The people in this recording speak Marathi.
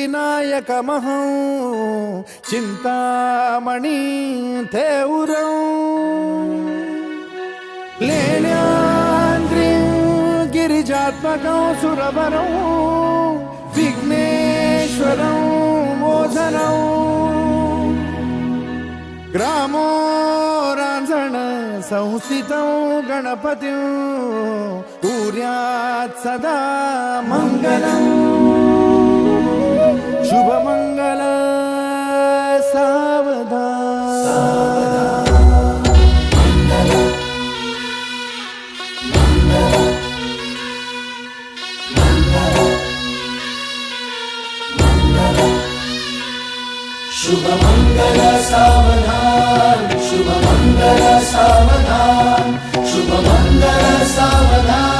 सिद्धिविनायकमहं चिन्तामणि थेउरं लेण्याद्रिं गिरिजात्मकं सुरवरं विघ्नेश्वरं मोचनं ग्रामो रांझण संस्थितं गणपतिं कुर्यात् सदा मङ्गलम् शुभमङ्गल सावधान शुभमङ्गल सावधान शुभमङ्गल सावधान शुभमङ्गल सावधान